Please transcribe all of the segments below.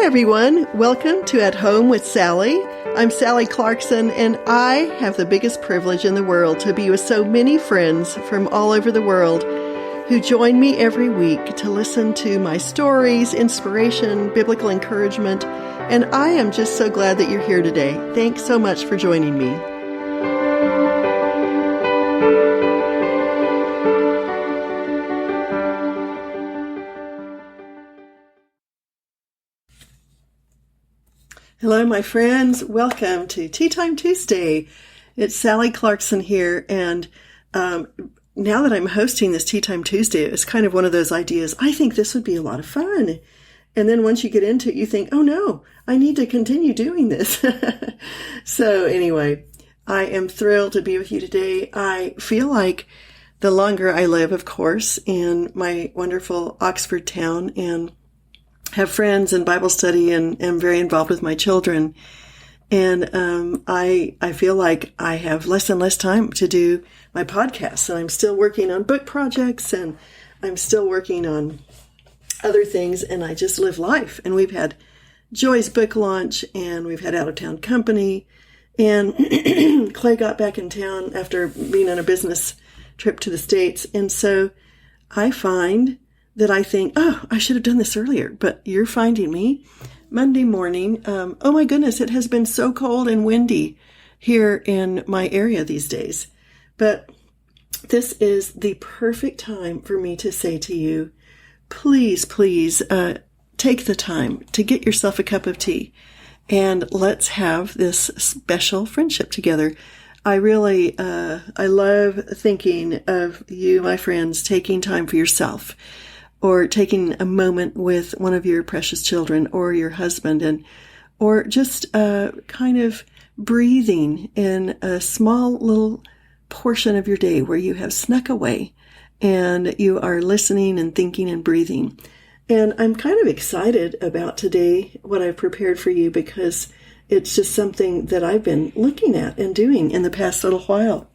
everyone. Welcome to At Home with Sally. I'm Sally Clarkson, and I have the biggest privilege in the world to be with so many friends from all over the world who join me every week to listen to my stories, inspiration, biblical encouragement, and I am just so glad that you're here today. Thanks so much for joining me. Hello, my friends. Welcome to Tea Time Tuesday. It's Sally Clarkson here, and now that I'm hosting this Tea Time Tuesday, it's kind of one of those ideas. I think this would be a lot of fun. And then once you get into it, you think, oh no, I need to continue doing this. So anyway, I am thrilled to be with you today. I feel like the longer I live, of course, in my wonderful Oxford town and have friends and Bible study and am very involved with my children. And I feel like I have less and less time to do my podcasts. And I'm still working on book projects and I'm still working on other things. And I just live life. And we've had Joy's book launch and we've had out-of-town company. And Clay got back in town after being on a business trip to the States. And so I find that I think, oh, I should have done this earlier, but you're finding me Monday morning. Oh my goodness, it has been so cold and windy here in my area these days. But this is the perfect time for me to say to you, please, take the time to get yourself a cup of tea and let's have this special friendship together. I really, I love thinking of you, my friends, taking time for yourself, or taking a moment with one of your precious children or your husband, or just kind of breathing in a small little portion of your day where you have snuck away and you are listening and thinking and breathing. And I'm kind of excited about today, what I've prepared for you, because it's just something that I've been looking at and doing in the past little while.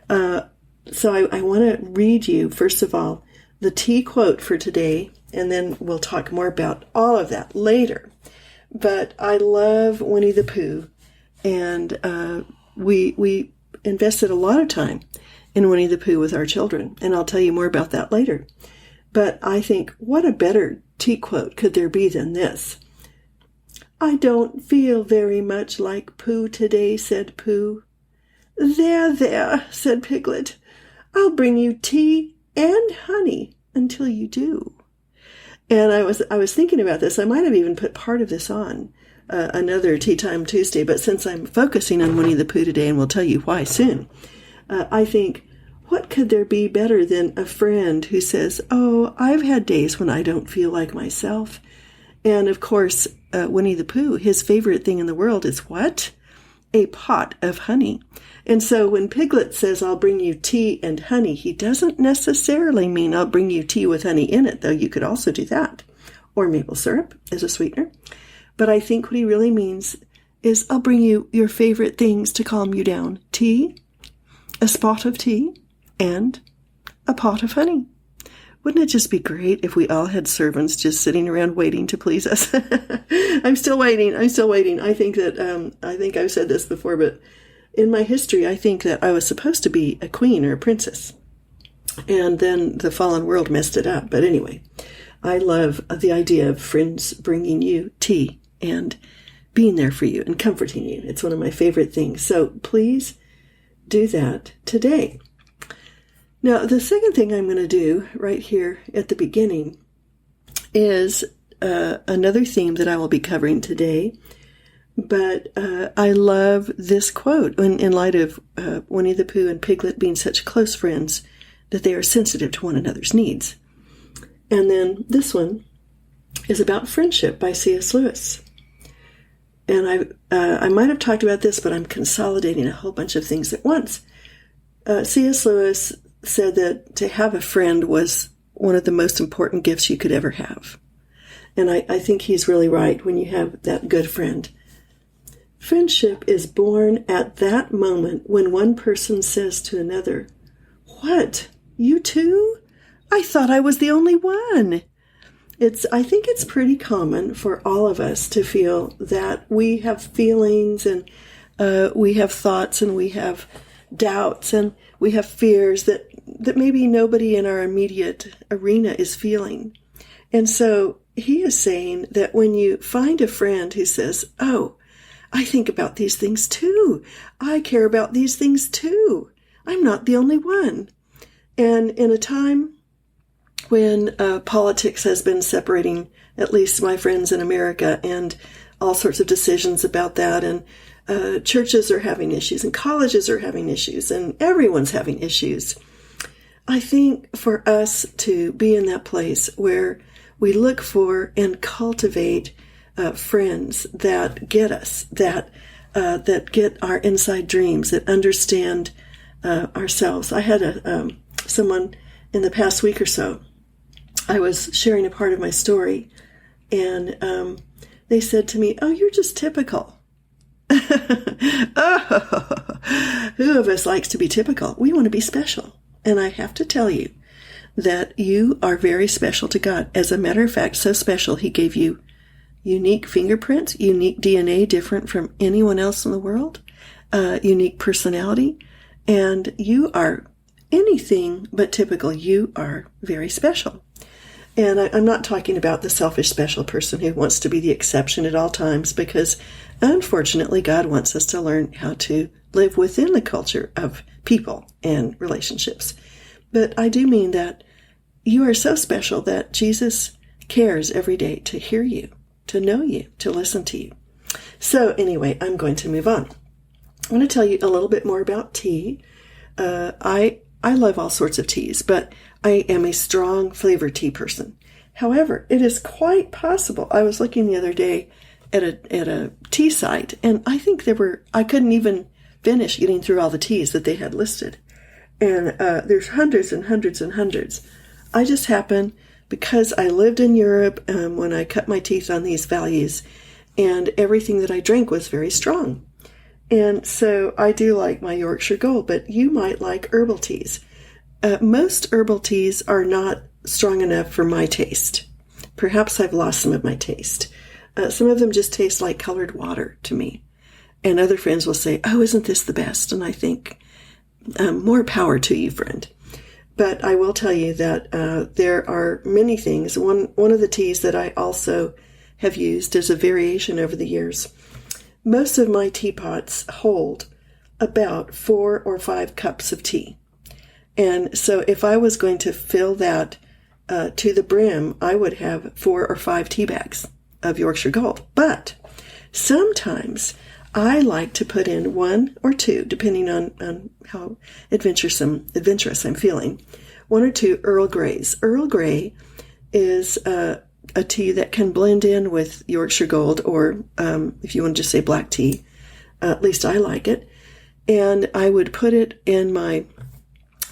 So I want to read you, first of all, the tea quote for today, and then we'll talk more about all of that later. But I love Winnie the Pooh, and we invested a lot of time in Winnie the Pooh with our children, and I'll tell you more about that later. But I think, what a better tea quote could there be than this? "I don't feel very much like Pooh today," said Pooh. There, said Piglet. "I'll bring you tea and honey until you do." And I was thinking about this. I might have even put part of this on another Tea Time Tuesday, but since I'm focusing on Winnie the Pooh today, and we'll tell you why soon, I think, what could there be better than a friend who says, oh, I've had days when I don't feel like myself. And of course, Winnie the Pooh, his favorite thing in the world is what? A pot of honey. And so when Piglet says, I'll bring you tea and honey, he doesn't necessarily mean I'll bring you tea with honey in it, though you could also do that, or maple syrup as a sweetener. But I think what he really means is I'll bring you your favorite things to calm you down. Tea, a spot of tea, and a pot of honey. Wouldn't it just be great if we all had servants just sitting around waiting to please us? I'm still waiting. I think that, I think I've said this before, but in my history, I think that I was supposed to be a queen or a princess. And then the fallen world messed it up. But anyway, I love the idea of friends bringing you tea and being there for you and comforting you. It's one of my favorite things. So please do that today. Now, the second thing I'm going to do right here at the beginning is another theme that I will be covering today. But I love this quote in light of Winnie the Pooh and Piglet being such close friends that they are sensitive to one another's needs. And then this one is about friendship by C.S. Lewis. And I might have talked about this, but I'm consolidating a whole bunch of things at once. C.S. Lewis said that to have a friend was one of the most important gifts you could ever have. And I think he's really right when you have that good friend. Friendship is born at that moment when one person says to another, "What? You too? I thought I was the only one." I think it's pretty common for all of us to feel that we have feelings and we have thoughts and we have doubts and we have fears that maybe nobody in our immediate arena is feeling. And so he is saying that when you find a friend who says, oh, I think about these things too. I care about these things too. I'm not the only one. And in a time when politics has been separating at least my friends in America and all sorts of decisions about that, and churches are having issues and colleges are having issues and everyone's having issues, I think for us to be in that place where we look for and cultivate friends that get us, that get our inside dreams, that understand ourselves. I had someone in the past week or so. I was sharing a part of my story, and they said to me, "Oh, you're just typical." Oh, who of us likes to be typical? We want to be special. And I have to tell you that you are very special to God. As a matter of fact, so special, He gave you unique fingerprints, unique DNA, different from anyone else in the world, unique personality, and you are anything but typical. You are very special. And I'm not talking about the selfish special person who wants to be the exception at all times, because unfortunately God wants us to learn how to live within the culture of people and relationships. But I do mean that you are so special that Jesus cares every day to hear you, to know you, to listen to you. So anyway, I'm going to move on. I want to tell you a little bit more about tea. I love all sorts of teas, but I am a strong flavored tea person. However, it is quite possible. I was looking the other day at a tea site, and I think I couldn't even finish getting through all the teas that they had listed. And there's hundreds and hundreds and hundreds. I just happen, because I lived in Europe when I cut my teeth on these values, and everything that I drank was very strong. And so I do like my Yorkshire Gold, but you might like herbal teas. Most herbal teas are not strong enough for my taste. Perhaps I've lost some of my taste. Some of them just taste like colored water to me. And other friends will say, oh, isn't this the best? And I think, more power to you, friend. But I will tell you that there are many things. One of the teas that I also have used as a variation over the years. Most of my teapots hold about 4 or 5 cups of tea. And so if I was going to fill that to the brim, I would have 4 or 5 tea bags of Yorkshire Gold. But sometimes I like to put in 1 or 2, depending on how adventurous I'm feeling, 1 or 2 Earl Greys. Earl Grey is a tea that can blend in with Yorkshire Gold, or if you want to just say black tea, at least I like it. And I would put it in my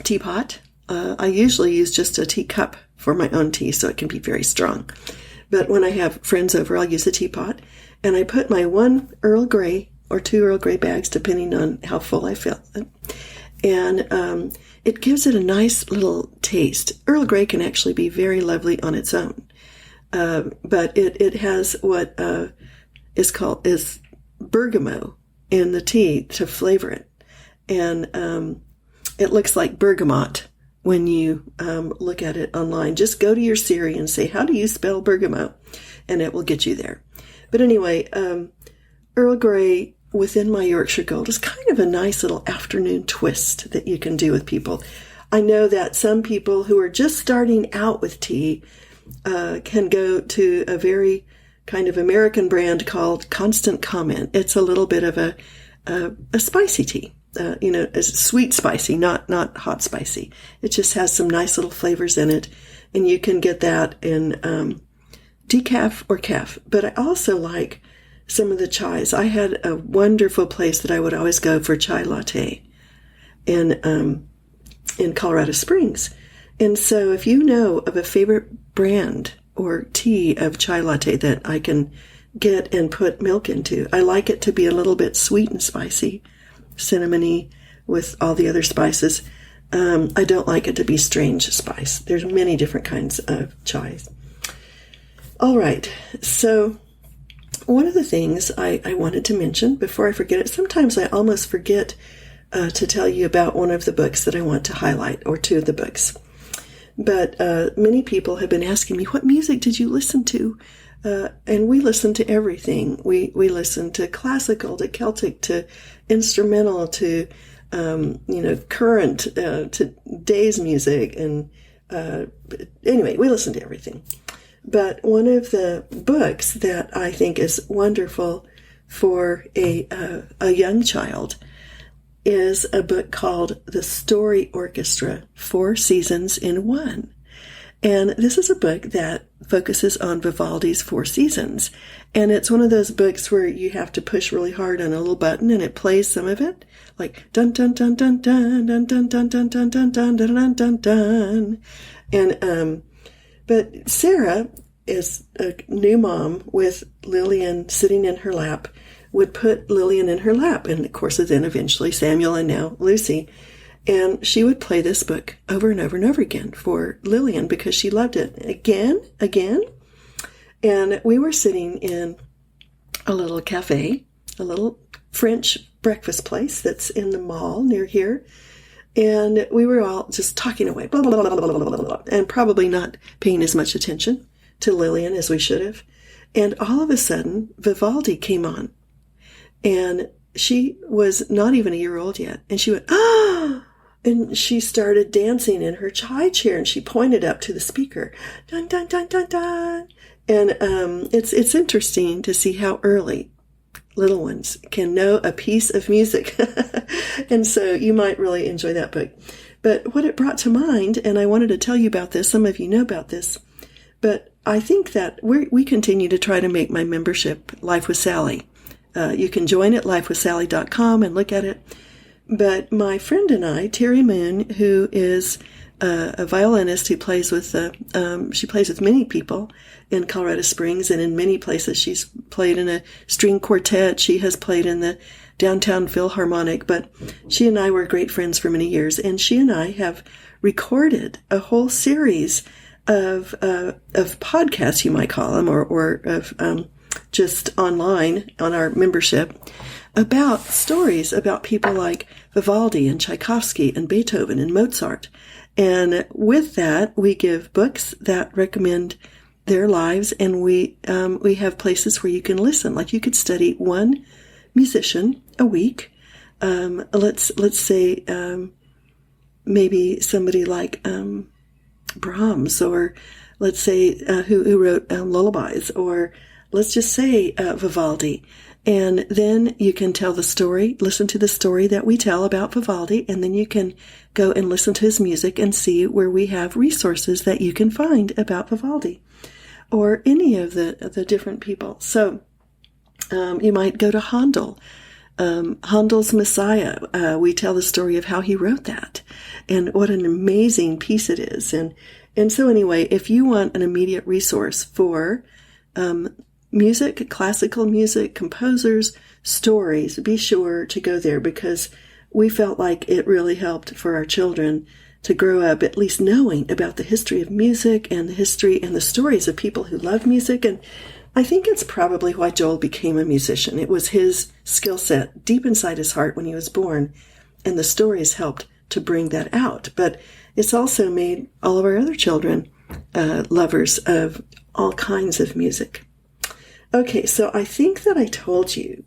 teapot. I usually use just a teacup for my own tea, so it can be very strong. But when I have friends over, I'll use a teapot, and I put my 1 Earl Grey or 2 Earl Grey bags, depending on how full I feel. And it gives it a nice little taste. Earl Grey can actually be very lovely on its own. But it has what is bergamot in the tea to flavor it. And it looks like bergamot when you look at it online. Just go to your Siri and say, how do you spell bergamot? And it will get you there. But anyway, Earl Grey within my Yorkshire Gold is kind of a nice little afternoon twist that you can do with people. I know that some people who are just starting out with tea can go to a very kind of American brand called Constant Comment. It's a little bit of a spicy tea. It's sweet spicy, not hot spicy. It just has some nice little flavors in it, and you can get that in decaf or caf. But I also like some of the chais. I had a wonderful place that I would always go for chai latte in Colorado Springs. And so if you know of a favorite brand or tea of chai latte that I can get and put milk into, I like it to be a little bit sweet and spicy, cinnamony with all the other spices. I don't like it to be strange spice. There's many different kinds of chais. All right. So one of the things I wanted to mention before I forget it, sometimes I almost forget to tell you about one of the books that I want to highlight, or two of the books. But many people have been asking me, what music did you listen to? And we listen to everything. We listen to classical, to Celtic, to instrumental, to current, to today's music. And anyway, we listen to everything. But one of the books that I think is wonderful for a young child is a book called The Story Orchestra, 4 Seasons in One. And this is a book that focuses on Vivaldi's 4 Seasons. And it's one of those books where you have to push really hard on a little button and it plays some of it. Like dun dun dun dun dun dun dun dun dun dun dun dun dun dun dun. And but Sarah is a new mom with Lillian sitting in her lap, would put Lillian in her lap, and of course then eventually Samuel and now Lucy. And she would play this book over and over and over again for Lillian because she loved it. Again. And we were sitting in a little cafe, a little French breakfast place that's in the mall near here. And we were all just talking away, blah, blah, blah, blah, blah, blah, blah, and probably not paying as much attention to Lillian as we should have. And all of a sudden, Vivaldi came on. And she was not even a year old yet. And she went, ah! And she started dancing in her high chair, and she pointed up to the speaker. Dun, dun, dun, dun, dun. And it's interesting to see how early little ones can know a piece of music. And so you might really enjoy that book. But what it brought to mind, and I wanted to tell you about this, some of you know about this, but I think that we continue to try to make my membership Life with Sally. You can join at lifewithsally.com and look at it. But my friend and I, Terry Moon, who is a violinist who plays with she plays with many people in Colorado Springs and in many places. She's played in a string quartet. She has played in the Downtown Philharmonic. But she and I were great friends for many years, and she and I have recorded a whole series of podcasts, you might call them, or of just online on our membership, about stories about people like Vivaldi and Tchaikovsky and Beethoven and Mozart. And with that, we give books that recommend their lives, and we have places where you can listen. Like you could study one musician a week. Let's say maybe somebody like Brahms, or let's say who wrote lullabies, or let's just say Vivaldi. And then you can tell the story, listen to the story that we tell about Vivaldi, and then you can go and listen to his music and see where we have resources that you can find about Vivaldi or any of the different people. So you might go to Handel. Handel's Messiah. We tell the story of how he wrote that and what an amazing piece it is. And so anyway, if you want an immediate resource for music, classical music, composers, stories, be sure to go there, because we felt like it really helped for our children to grow up at least knowing about the history of music and the history and the stories of people who love music. And I think it's probably why Joel became a musician. It was his skill set deep inside his heart when he was born, and the stories helped to bring that out. But it's also made all of our other children lovers of all kinds of music. Okay, so I think that I told you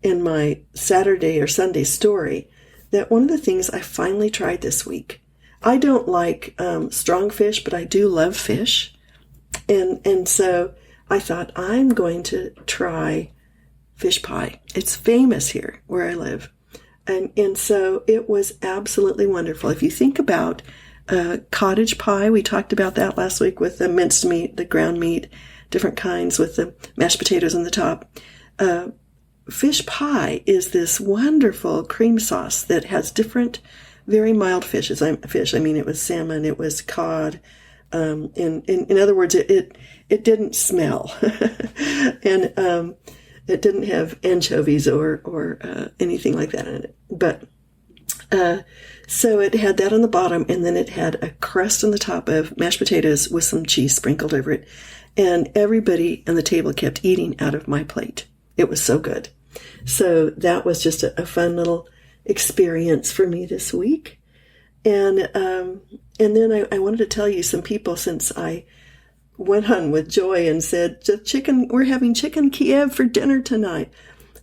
in my Saturday or Sunday story that one of the things I finally tried this week, I don't like strong fish, but I do love fish. And so I thought I'm going to try fish pie. It's famous here where I live. And so it was absolutely wonderful. If you think about cottage pie, we talked about that last week with the minced meat, the ground meat, different kinds with the mashed potatoes on the top. Fish pie is this wonderful cream sauce that has different, very mild fishes. I mean, it was salmon, it was cod. In other words, it didn't smell, and it didn't have anchovies or anything like that in it. But so it had that on the bottom, and then it had a crust on the top of mashed potatoes with some cheese sprinkled over it. And everybody on the table kept eating out of my plate. It was so good. So that was just a fun little experience for me this week. And then I wanted to tell you some people, since I went on with joy and said, we're having chicken Kiev for dinner tonight.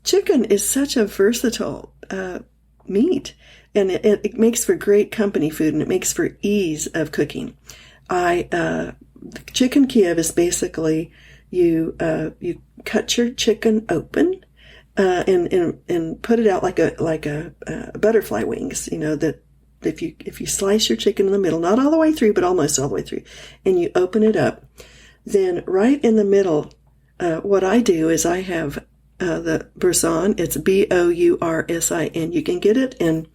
Chicken is such a versatile meat, and it makes for great company food, and it makes for ease of cooking. Chicken Kiev is basically you cut your chicken open and put it out like a butterfly wings. That if you slice your chicken in the middle, not all the way through, but almost all the way through, and you open it up, then right in the middle, what I do is I have the boursin. It's Boursin. You can get it in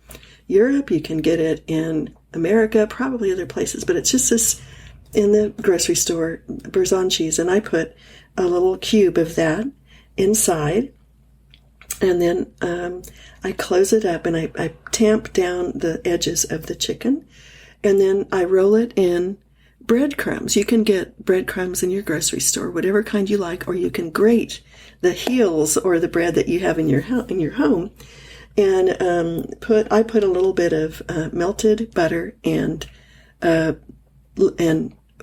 Europe. You can get it in America, probably other places, but it's just this in the grocery store, boursin cheese. And I put a little cube of that inside, and then I close it up, and I tamp down the edges of the chicken, and then I roll it in breadcrumbs. You can get breadcrumbs in your grocery store, whatever kind you like, or you can grate the heels or the bread that you have in your home, and I put a little bit of melted butter and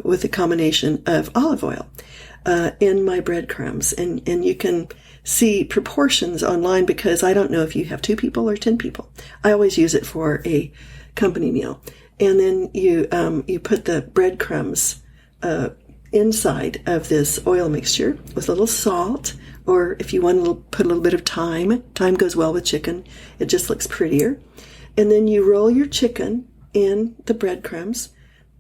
with a combination of olive oil in my breadcrumbs, and you can see proportions online, because I don't know if you have 2 people or 10 people. I always use it for a company meal. And then you put the breadcrumbs inside of this oil mixture with a little salt, or if you want to put a little bit of thyme. Thyme goes well with chicken. It just looks prettier. And then you roll your chicken in the breadcrumbs,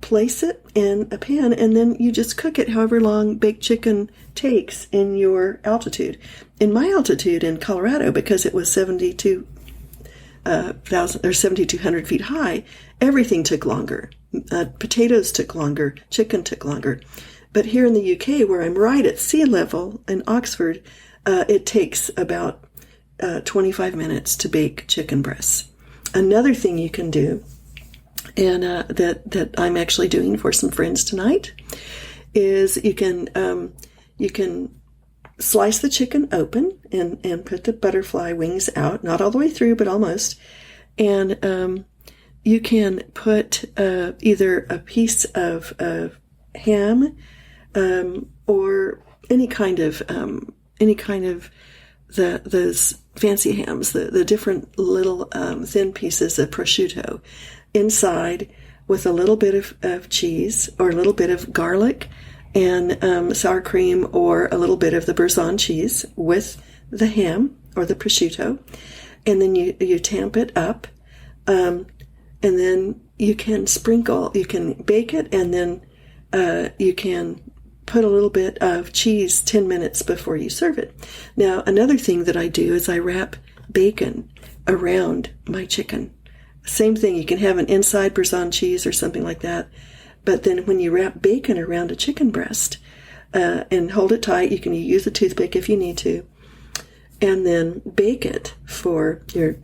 place it in a pan, and then you just cook it however long baked chicken takes in your altitude. In my altitude in Colorado, because it was 7,200 feet high, everything took longer. Potatoes took longer, chicken took longer. But here in the UK, where I'm right at sea level in Oxford, it takes about 25 minutes to bake chicken breasts. Another thing you can do, and that I'm actually doing for some friends tonight, is you can slice the chicken open and put the butterfly wings out, not all the way through, but almost. And you can put either a piece of ham or any kind of those fancy hams, the different little thin pieces of prosciutto inside, with a little bit of cheese or a little bit of garlic and sour cream, or a little bit of the boursin cheese with the ham or the prosciutto. And then you tamp it up, and then you can bake it, and then you can put a little bit of cheese 10 minutes before you serve it. Now, another thing that I do is I wrap bacon around my chicken. Same thing, you can have an inside boursin cheese or something like that. But then when you wrap bacon around a chicken breast and hold it tight, you can use a toothpick if you need to, and then bake it for your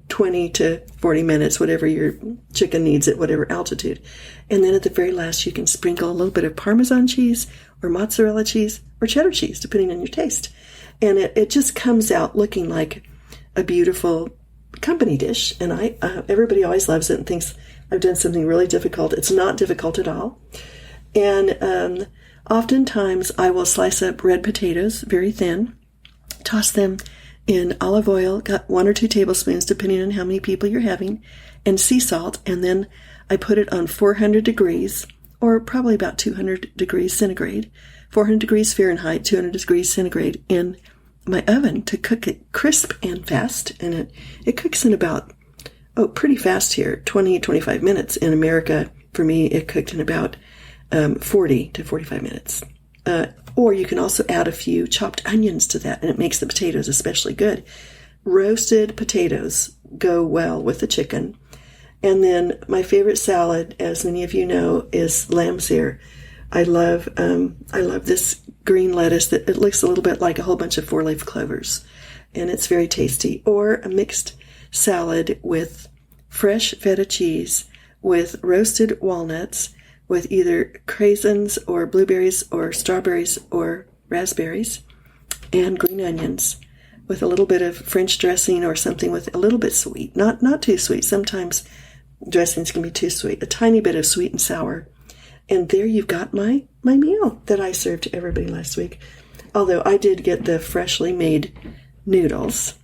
20 to 40 minutes, whatever your chicken needs at whatever altitude. And then at the very last, you can sprinkle a little bit of Parmesan cheese or mozzarella cheese or cheddar cheese, depending on your taste. And it just comes out looking like a beautiful company dish. And everybody always loves it and thinks I've done something really difficult. It's not difficult at all. And oftentimes I will slice up red potatoes very thin, toss them in olive oil, got 1 or 2 tablespoons, depending on how many people you're having, and sea salt. And then I put it on 400 degrees, or probably about 200 degrees centigrade, 400 degrees Fahrenheit, 200 degrees centigrade in my oven to cook it crisp and fast. And it cooks in about, pretty fast here, 20, 25 minutes. In America, for me, it cooked in about 40 to 45 minutes. Or you can also add a few chopped onions to that, and it makes the potatoes especially good. Roasted potatoes go well with the chicken. And then my favorite salad, as many of you know, is lamb's ear. I love this green lettuce that it looks a little bit like a whole bunch of 4-leaf clovers, and it's very tasty. Or a mixed salad with fresh feta cheese, with roasted walnuts, with either craisins or blueberries or strawberries or raspberries and green onions with a little bit of French dressing or something with a little bit sweet. Not too sweet. Sometimes dressings can be too sweet. A tiny bit of sweet and sour. And there you've got my meal that I served to everybody last week. Although I did get the freshly made noodles.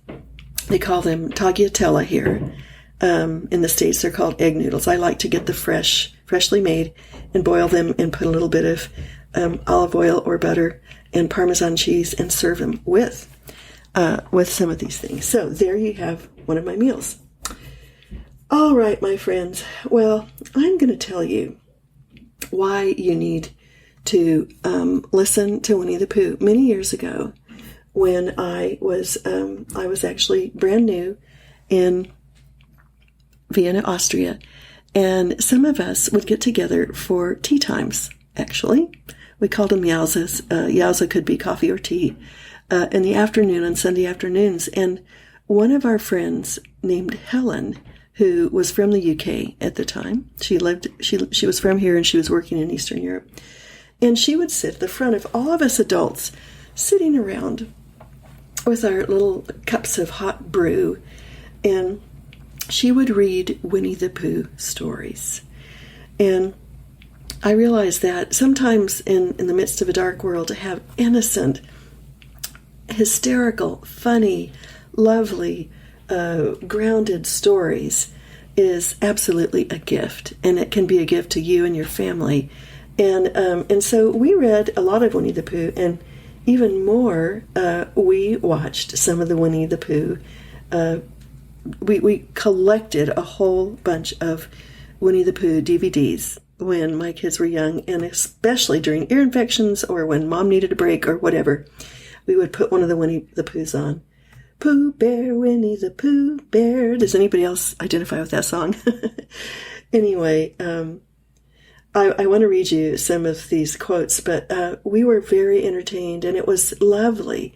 They call them tagliatelle here. In the States, they're called egg noodles. I like to get the freshly made and boil them and put a little bit of olive oil or butter and Parmesan cheese and serve them with some of these things. So there you have one of my meals. All right, my friends. Well, I'm going to tell you why you need to listen to Winnie the Pooh. Many years ago, when I was actually brand new in Vienna, Austria, and some of us would get together for tea times. Actually, we called them Yowzas. Yowza could be coffee or tea in the afternoon on Sunday afternoons. And one of our friends named Helen, who was from the UK at the time, she was from here and she was working in Eastern Europe. And she would sit at the front of all of us adults sitting around with our little cups of hot brew. And she would read Winnie the Pooh stories. And I realized that sometimes in the midst of a dark world, to have innocent, hysterical, funny, lovely, grounded stories is absolutely a gift, and it can be a gift to you and your family. And so we read a lot of Winnie the Pooh, and even more, we watched some of the Winnie the Pooh. We collected a whole bunch of Winnie the Pooh DVDs when my kids were young, and especially during ear infections or when mom needed a break or whatever, we would put one of the Winnie the Poohs on. Pooh Bear, Winnie the Pooh Bear. Does anybody else identify with that song? Anyway, I want to read you some of these quotes, but we were very entertained, and it was lovely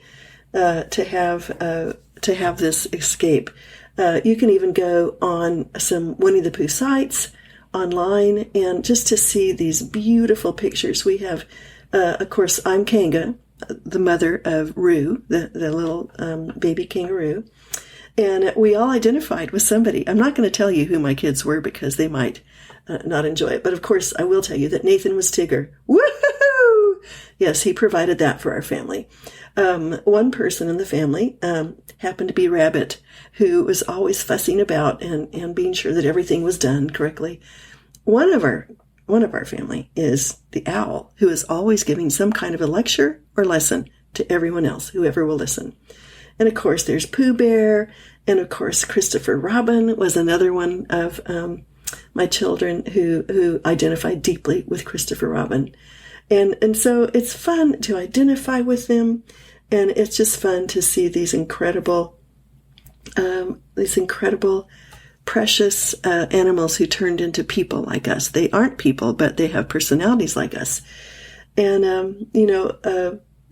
to have this escape. You can even go on some Winnie the Pooh sites online and just to see these beautiful pictures. We have, of course, I'm Kanga, the mother of Roo, the little baby kangaroo. And we all identified with somebody. I'm not going to tell you who my kids were because they might not enjoy it. But of course, I will tell you that Nathan was Tigger. Woohoo! Yes, he provided that for our family. One person in the family happened to be Rabbit, who was always fussing about and being sure that everything was done correctly. One of our family is the Owl, who is always giving some kind of a lecture or lesson to everyone else, whoever will listen. And of course, there's Pooh Bear, and of course, Christopher Robin was another one of my children who identified deeply with Christopher Robin. And so it's fun to identify with them, and it's just fun to see these incredible, precious animals who turned into people like us. They aren't people, but they have personalities like us. And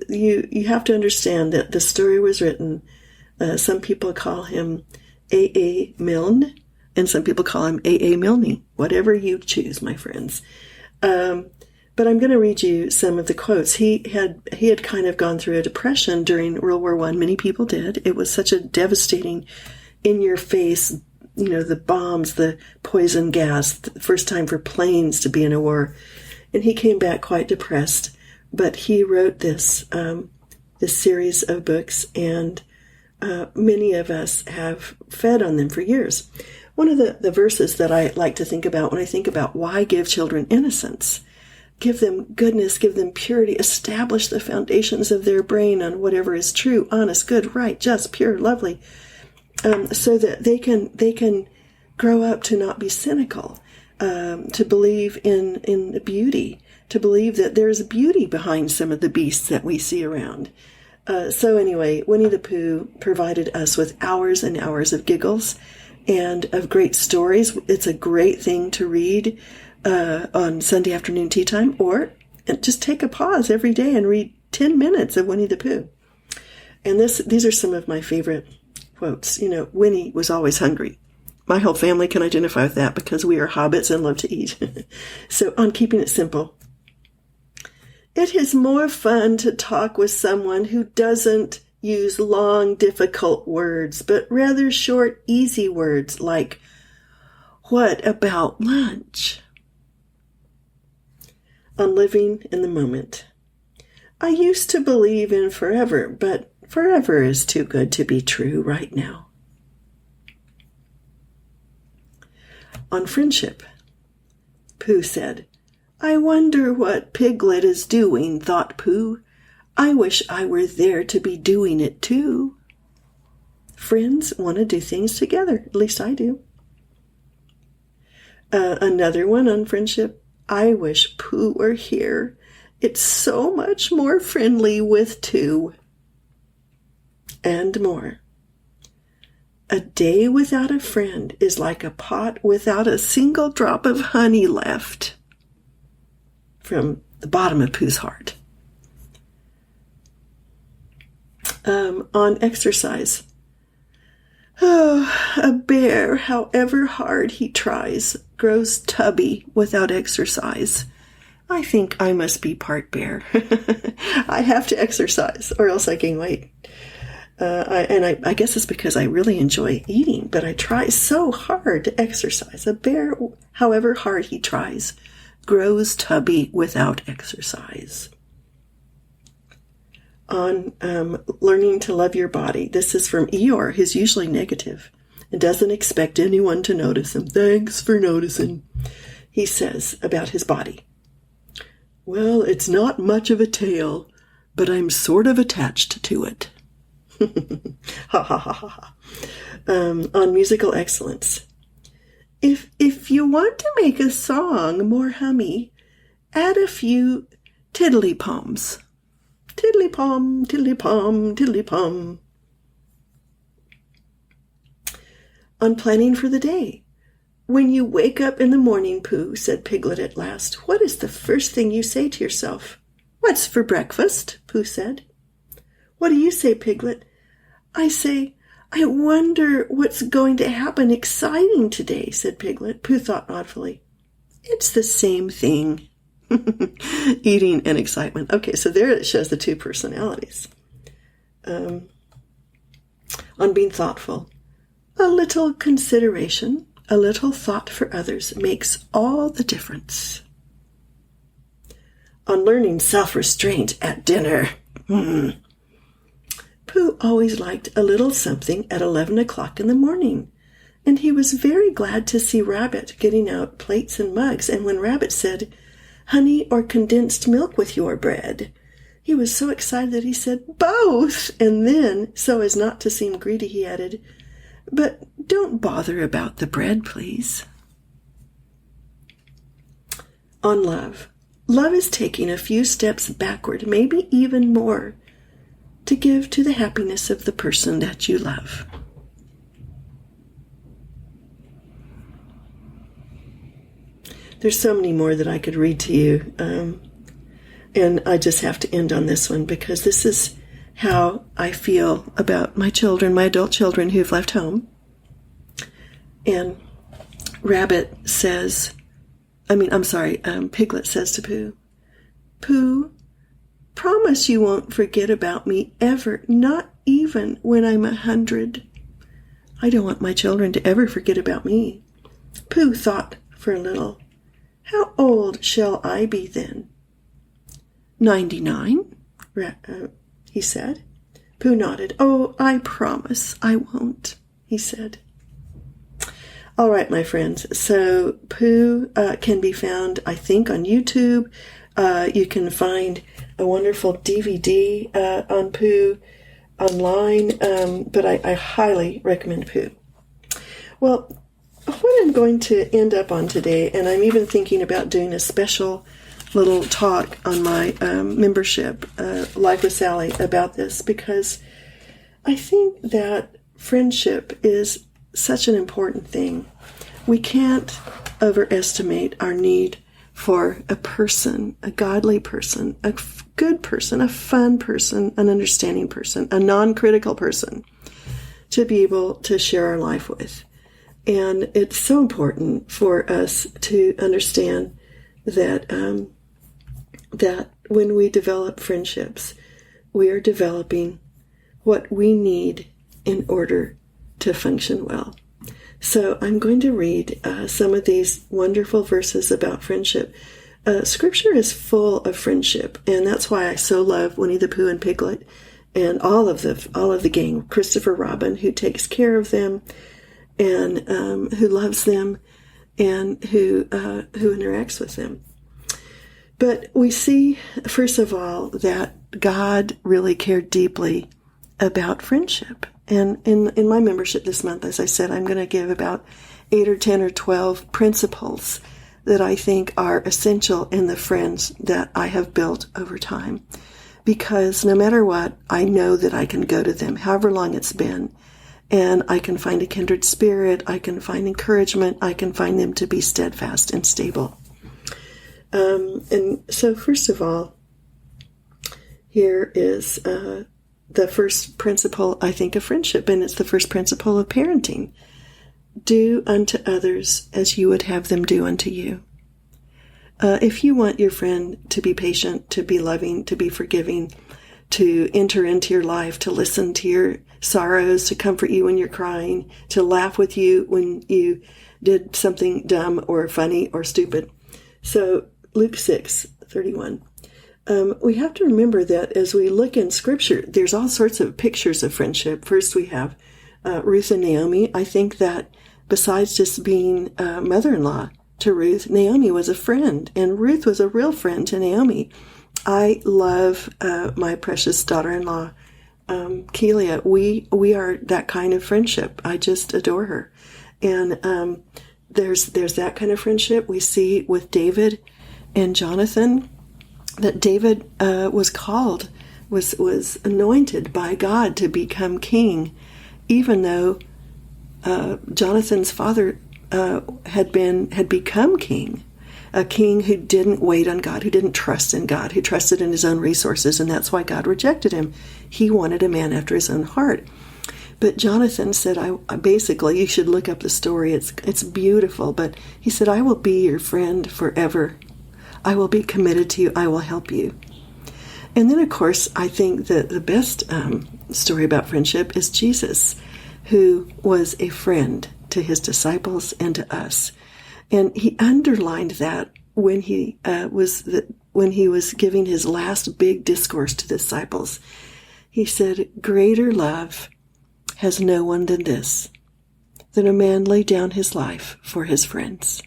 you have to understand that the story was written. Some people call him A.A. Milne, and some people call him A.A. Milne. Whatever you choose, my friends. But I'm going to read you some of the quotes. He had kind of gone through a depression during World War I. Many people did. It was such a devastating, in-your-face, the bombs, the poison gas, the first time for planes to be in a war. And he came back quite depressed. But he wrote this series of books, and many of us have fed on them for years. One of the verses that I like to think about when I think about why give children innocence, give them goodness, give them purity, establish the foundations of their brain on whatever is true, honest, good, right, just, pure, lovely, so that they can grow up to not be cynical, to believe in beauty, to believe that there's beauty behind some of the beasts that we see around. So anyway, Winnie the Pooh provided us with hours and hours of giggles and of great stories. It's a great thing to read on Sunday afternoon tea time, or just take a pause every day and read 10 minutes of Winnie the Pooh. And these are some of my favorite quotes. Winnie was always hungry. my whole family can identify with that because we are hobbits and love to eat. So on keeping it simple. It is more fun to talk with someone who doesn't use long, difficult words, but rather short, easy words like, what about lunch? On living in the moment. I used to believe in forever, but forever is too good to be true right now. On friendship. Pooh said, I wonder what Piglet is doing, thought Pooh. I wish I were there to be doing it too. Friends want to do things together. At least I do. Another one on friendship. I wish Pooh were here. It's so much more friendly with two. And more. A day without a friend is like a pot without a single drop of honey left. From the bottom of Pooh's heart. On exercise. Oh, a bear, however hard he tries, grows tubby without exercise. I think I must be part bear. I have to exercise or else I gain weight. I guess it's because I really enjoy eating, but I try so hard to exercise. A bear, however hard he tries, grows tubby without exercise. On learning to love your body. This is from Eeyore, who's usually negative and doesn't expect anyone to notice him. Thanks for noticing, he says about his body. Well, it's not much of a tail, but I'm sort of attached to it. Ha ha ha ha ha. On musical excellence. If you want to make a song more hummy, add a few tiddly-poms. Tiddly-pom, tiddly-pom, tiddly-pom. On planning for the day. When you wake up in the morning, Pooh, said Piglet at last, what is the first thing you say to yourself? What's for breakfast? Pooh said. What do you say, Piglet? I say, I wonder what's going to happen exciting today, said Piglet. Pooh thought thoughtfully. It's the same thing. Eating and excitement. Okay, so there it shows the two personalities. On being thoughtful. A little consideration, a little thought for others makes all the difference. On learning self-restraint at dinner. Pooh always liked a little something at 11 o'clock in the morning, and he was very glad to see Rabbit getting out plates and mugs, and when Rabbit said, honey or condensed milk with your bread, he was so excited that he said, both, and then, so as not to seem greedy, he added, but don't bother about the bread, please. On love. Love is taking a few steps backward, maybe even more, to give to the happiness of the person that you love. There's so many more that I could read to you, and I just have to end on this one because this is how I feel about my children, my adult children who've left home. And Piglet says to Pooh, Pooh, promise you won't forget about me ever, not even when I'm 100. I don't want my children to ever forget about me. Pooh thought for a little. How old shall I be then? 99, he said. Pooh nodded. Oh, I promise I won't, he said. All right, my friends. So Pooh can be found, I think, on YouTube. You can find a wonderful DVD on Pooh online, but I highly recommend Pooh. Well, what I'm going to end up on today, and I'm even thinking about doing a special little talk on my membership, Life with Sally, about this, because I think that friendship is such an important thing. We can't overestimate our need for a person, a godly person, a good person, a fun person, an understanding person, a non-critical person to be able to share our life with. And it's so important for us to understand that that when we develop friendships, we are developing what we need in order to function well. So I'm going to read some of these wonderful verses about friendship. Scripture is full of friendship, and that's why I so love Winnie the Pooh and Piglet and all of the gang. Christopher Robin, who takes care of them and who loves them and who interacts with them. But we see, first of all, that God really cared deeply about friendship. And in my membership this month, as I said, I'm going to give about 8 or 10 or 12 principles that I think are essential in the friends that I have built over time. Because no matter what, I know that I can go to them, however long it's been, and I can find a kindred spirit, I can find encouragement, I can find them to be steadfast and stable. And so first of all, here is the first principle, I think, of friendship, and it's the first principle of parenting. Do unto others as you would have them do unto you. If you want your friend to be patient, to be loving, to be forgiving, to enter into your life, to listen to your sorrows, to comfort you when you're crying, to laugh with you when you did something dumb or funny or stupid. So Luke 6:31. We have to remember that as we look in Scripture, there's all sorts of pictures of friendship. First, we have Ruth and Naomi. I think that besides just being mother-in-law to Ruth, Naomi was a friend, and Ruth was a real friend to Naomi. I love my precious daughter-in-law, Kelia. We are that kind of friendship. I just adore her. And there's that kind of friendship we see with David and Jonathan, that David was called, was anointed by God to become king, even though Jonathan's father had become king, a king who didn't wait on God, who didn't trust in God, who trusted in his own resources, and that's why God rejected him. He wanted a man after his own heart. But Jonathan said, basically, you should look up the story. It's beautiful. But he said, I will be your friend forever. I will be committed to you. I will help you. And then, of course, I think that the best story about friendship is Jesus, who was a friend to his disciples and to us. And he underlined that when he was giving his last big discourse to the disciples. He said, greater love has no one than this, than a man lay down his life for his friends.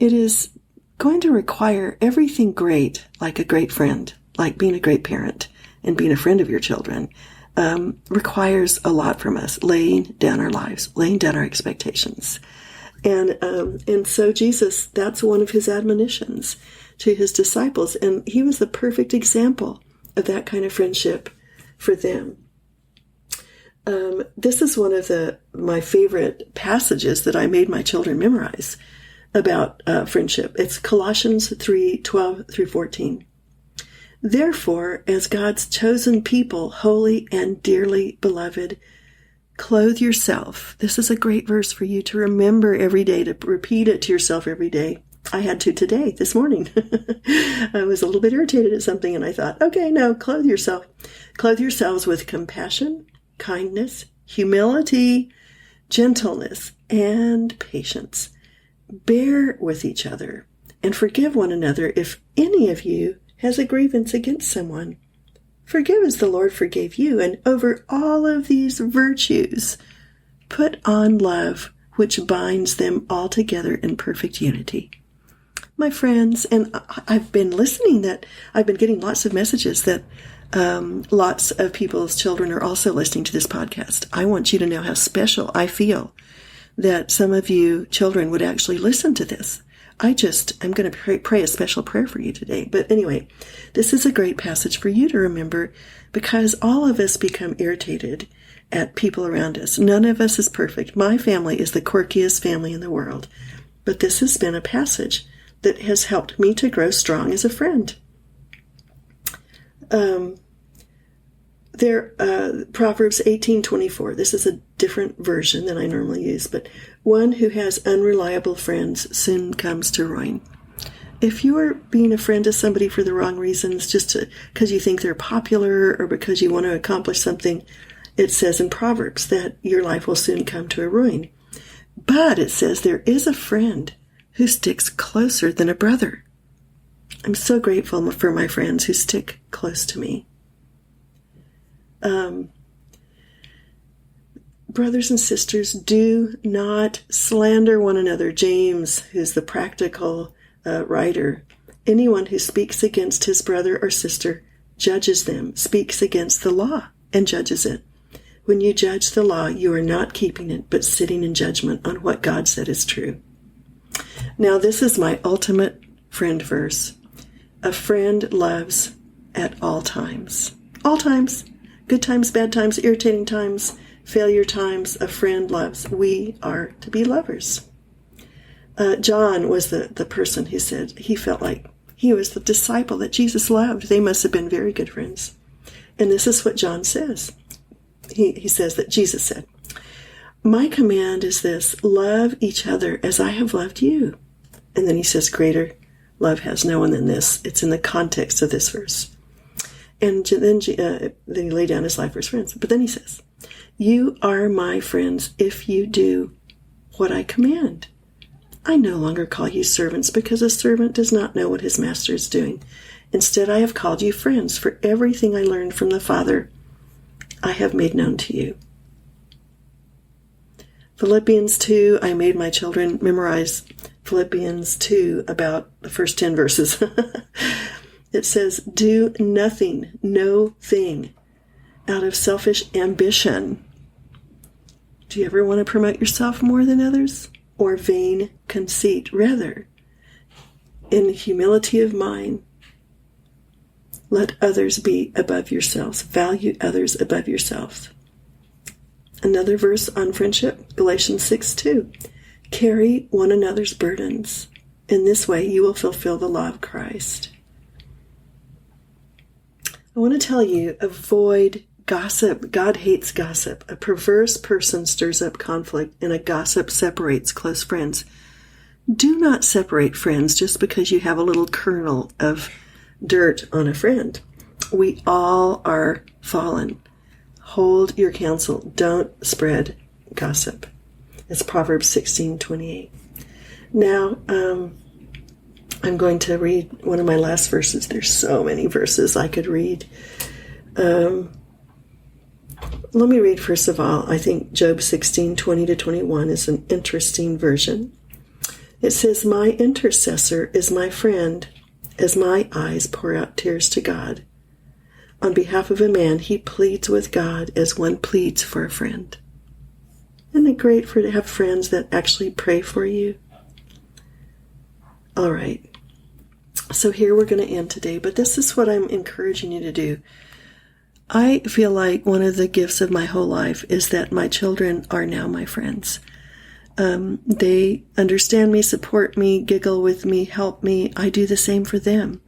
It is going to require everything great, like a great friend, like being a great parent and being a friend of your children, requires a lot from us, laying down our lives, laying down our expectations. And so Jesus, that's one of his admonitions to his disciples. And he was the perfect example of that kind of friendship for them. This is one of my favorite passages that I made my children memorize about friendship. It's Colossians 3:12 through 14. Therefore, as God's chosen people, holy and dearly beloved, clothe yourself. This is a great verse for you to remember every day, to repeat it to yourself every day. I had to today, this morning. I was a little bit irritated at something, and I thought, okay, no, clothe yourself. Clothe yourselves with compassion, kindness, humility, gentleness, and patience. Bear with each other and forgive one another if any of you has a grievance against someone. Forgive as the Lord forgave you, and over all of these virtues, put on love, which binds them all together in perfect unity. My friends, and I've been getting lots of messages that lots of people's children are also listening to this podcast. I want you to know how special I feel that some of you children would actually listen to this. I'm going to pray a special prayer for you today. But anyway, this is a great passage for you to remember, because all of us become irritated at people around us. None of us is perfect. My family is the quirkiest family in the world. But this has been a passage that has helped me to grow strong as a friend. Proverbs 18:24. This is a different version than I normally use, but One who has unreliable friends soon comes to ruin. If you are being a friend to somebody for the wrong reasons, just because you think they're popular or because you want to accomplish something, it says in Proverbs that your life will soon come to a ruin. But it says there is a friend who sticks closer than a brother. I'm so grateful for my friends who stick close to me. Brothers and sisters, do not slander one another. James, who's the practical writer, anyone who speaks against his brother or sister judges them, speaks against the law and judges it. When you judge the law, you are not keeping it, but sitting in judgment on what God said is true. Now, this is my ultimate friend verse. A friend loves at all times. All times. Good times, bad times, irritating times, failure times. A friend loves. We are to be lovers. John was the person who said he felt like he was the disciple that Jesus loved. They must have been very good friends. And this is what John says. He says that Jesus said, "My command is this, love each other as I have loved you." And then he says, "Greater love has no one than this." It's in the context of this verse. And then he laid down his life for his friends. But then he says, "You are my friends if you do what I command. I no longer call you servants because a servant does not know what his master is doing. Instead, I have called you friends, for everything I learned from the Father I have made known to you." Philippians 2, I made my children memorize Philippians 2, about the first 10 verses. It says, "Do nothing, no thing, out of selfish ambition." Do you ever want to promote yourself more than others? Or vain conceit? Rather, in humility of mind, let others be above yourselves. Value others above yourself. Another verse on friendship, Galatians 6:2. "Carry one another's burdens. In this way you will fulfill the law of Christ." I want to tell you, avoid gossip. God hates gossip. A perverse person stirs up conflict, and a gossip separates close friends. Do not separate friends just because you have a little kernel of dirt on a friend. We all are fallen. Hold your counsel. Don't spread gossip. It's Proverbs 16:28. Now, I'm going to read one of my last verses. There's so many verses I could read. Let me read, first of all, I think Job 16:20-21 is an interesting version. It says, "My intercessor is my friend, as my eyes pour out tears to God. On behalf of a man, he pleads with God as one pleads for a friend." Isn't it great to have friends that actually pray for you? All right. So here we're going to end today, but this is what I'm encouraging you to do. I feel like one of the gifts of my whole life is that my children are now my friends. They understand me, support me, giggle with me, help me. I do the same for them.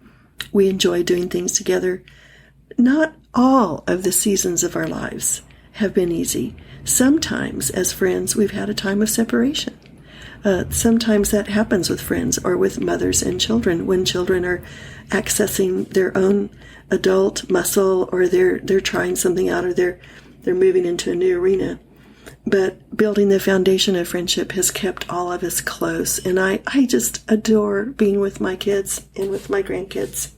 We enjoy doing things together. Not all of the seasons of our lives have been easy. Sometimes, as friends, we've had a time of separation. Sometimes that happens with friends or with mothers and children when children are accessing their own adult muscle, or they're trying something out, or they're moving into a new arena. But building the foundation of friendship has kept all of us close. And I just adore being with my kids and with my grandkids.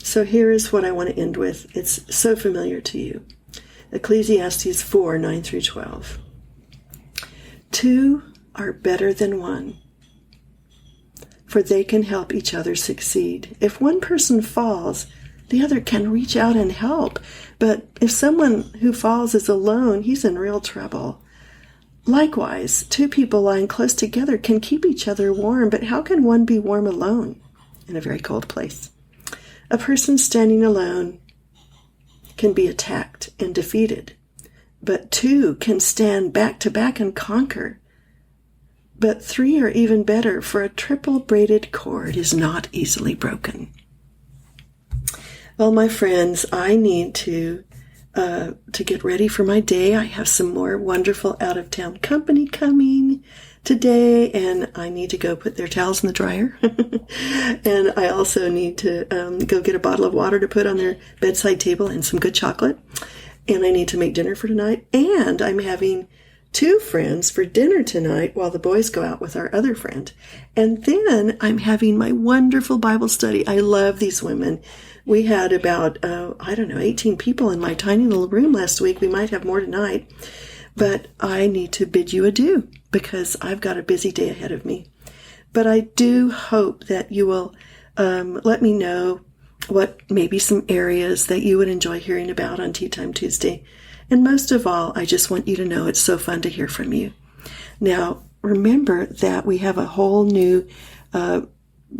So here is what I want to end with. It's so familiar to you. Ecclesiastes 4:9-12. "Two are better than one, for they can help each other succeed. If one person falls, the other can reach out and help. But if someone who falls is alone, he's in real trouble. Likewise, two people lying close together can keep each other warm, but how can one be warm alone in a very cold place? A person standing alone can be attacked and defeated, but two can stand back to back and conquer. But three are even better, for a triple braided cord is not easily broken." Well, my friends, I need to to get ready for my day. I have some more wonderful out-of-town company coming today, and I need to go put their towels in the dryer. And I also need to go get a bottle of water to put on their bedside table and some good chocolate. And I need to make dinner for tonight. And I'm having 2 friends for dinner tonight while the boys go out with our other friend. And then I'm having my wonderful Bible study. I love these women. We had about, 18 people in my tiny little room last week. We might have more tonight. But I need to bid you adieu because I've got a busy day ahead of me. But I do hope that you will let me know what maybe some areas that you would enjoy hearing about on Tea Time Tuesday. And most of all, I just want you to know it's so fun to hear from you. Now, remember that we have a whole new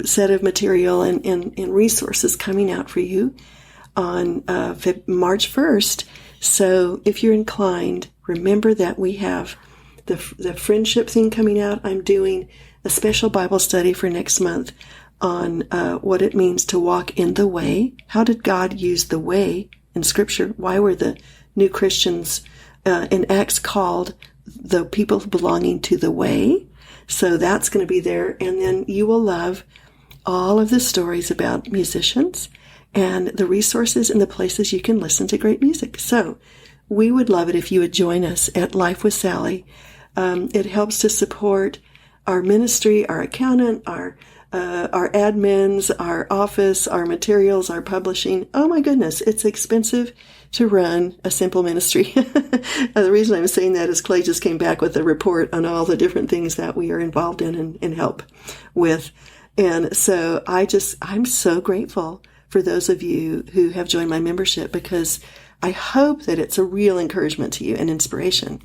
set of material and resources coming out for you on March 1st. So if you're inclined, remember that we have the friendship thing coming out. I'm doing a special Bible study for next month on what it means to walk in the way. How did God use the way in Scripture? Why were the new Christians in Acts called the people belonging to the way? So that's going to be there. And then you will love all of the stories about musicians and the resources and the places you can listen to great music. So we would love it if you would join us at Life with Sally. It helps to support our ministry, our accountant, our admins, our office, our materials, our publishing. Oh my goodness, it's expensive to run a simple ministry. The reason I'm saying that is Clay just came back with a report on all the different things that we are involved in and help with. And so I'm so grateful for those of you who have joined my membership, because I hope that it's a real encouragement to you and inspiration.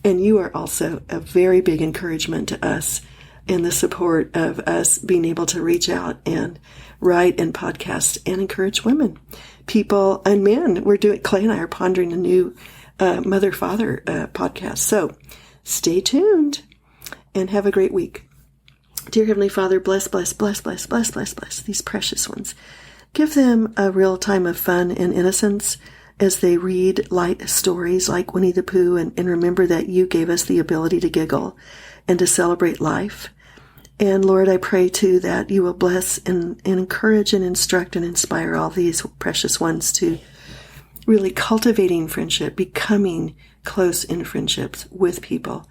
And you are also a very big encouragement to us in the support of us being able to reach out and write and podcast and encourage women, people, and men. Clay and I are pondering a new mother-father podcast. So stay tuned and have a great week. Dear Heavenly Father, bless these precious ones. Give them a real time of fun and innocence as they read light stories like Winnie the Pooh, and remember that you gave us the ability to giggle and to celebrate life. And Lord, I pray too that you will bless and encourage and instruct and inspire all these precious ones to really cultivating friendship, becoming close in friendships with people,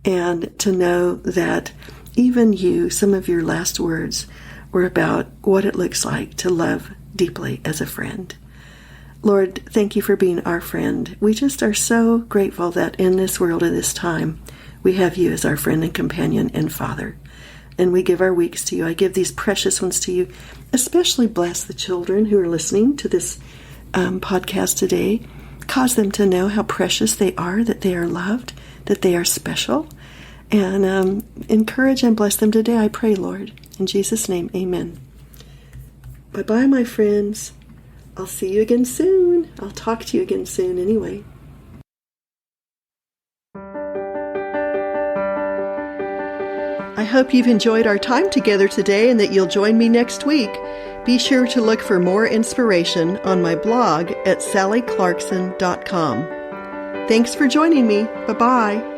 and to know that even you, some of your last words were about what it looks like to love deeply as a friend. Lord, thank you for being our friend. We just are so grateful that in this world at this time, we have you as our friend and companion and Father. And we give our weeks to you. I give these precious ones to you. Especially bless the children who are listening to this podcast today. Cause them to know how precious they are, that they are loved, that they are special. And encourage and bless them today, I pray, Lord. In Jesus' name, amen. Bye-bye, my friends. I'll see you again soon. I'll talk to you again soon anyway. I hope you've enjoyed our time together today and that you'll join me next week. Be sure to look for more inspiration on my blog at sallyclarkson.com. Thanks for joining me. Bye-bye.